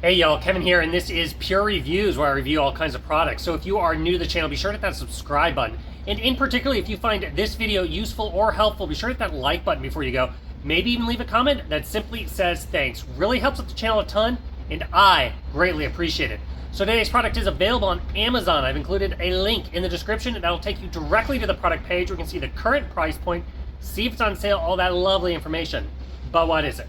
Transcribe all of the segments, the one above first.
Hey y'all, Kevin here, and this is Pure Reviews, where I review all kinds of products. So if you are new to the channel, be sure to hit that subscribe button. And in particular, if you find this video useful or helpful, be sure to hit that like button before you go. Maybe even leave a comment that simply says thanks. Really helps out the channel a ton, and I greatly appreciate it. So today's product is available on Amazon. I've included a link in the description, and that'll take you directly to the product page where you can see the current price point, see if it's on sale, all that lovely information. But what is it?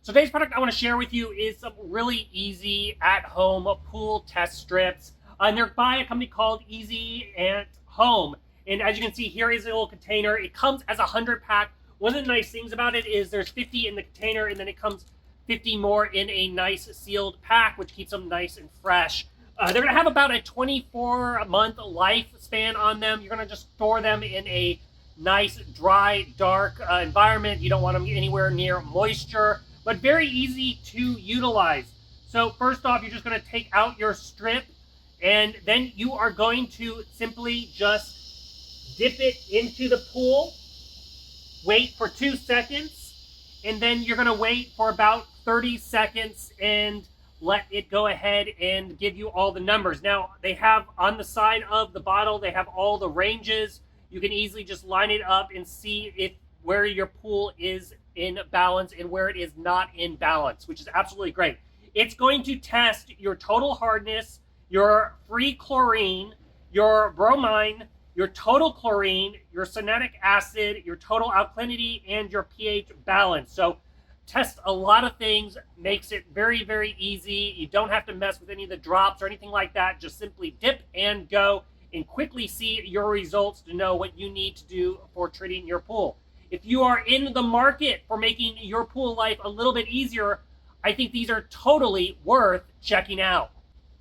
So today's product I want to share with you is some really easy at-home pool test strips. And they're by a company called Easy at Home. And as you can see, here is a little container. It comes as a 100-pack. One of the nice things about it is there's 50 in the container, and then it comes 50 more in a nice sealed pack, which keeps them nice and fresh. They're going to have about a 24-month lifespan on them. You're going to just store them in a nice, dry, dark environment. You don't want them anywhere near moisture, but very easy to utilize. So first off, you're just going to take out your strip, and then you are going to simply just dip it into the pool, wait for 2 seconds, and then you're going to wait for about 30 seconds and let it go ahead and give you all the numbers. Now, they have on the side of the bottle, they have all the ranges. You can easily just line it up and see if where your pool is in balance and where it is not in balance, which is absolutely great. It's going to test your total hardness, your free chlorine, your bromine, your total chlorine, your cyanic acid, your total alkalinity, and your pH balance. So test a lot of things, makes it very, very easy. You don't have to mess with any of the drops or anything like that. Just simply dip and go and quickly see your results to know what you need to do for treating your pool. If you are in the market for making your pool life a little bit easier, I think these are totally worth checking out.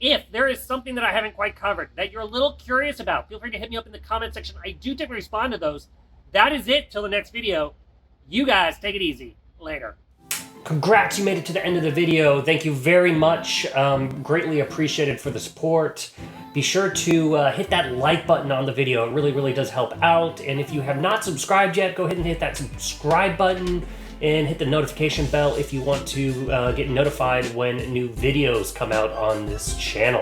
If there is something that I haven't quite covered that you're a little curious about, feel free to hit me up in the comment section. I do typically respond to those. That is it till the next video. You guys take it easy. Later. Congrats, you made it to the end of the video. Thank you very much. Greatly appreciated for the support. Be sure to hit that like button on the video. It really, really does help out. And if you have not subscribed yet, go ahead and hit that subscribe button and hit the notification bell if you want to get notified when new videos come out on this channel.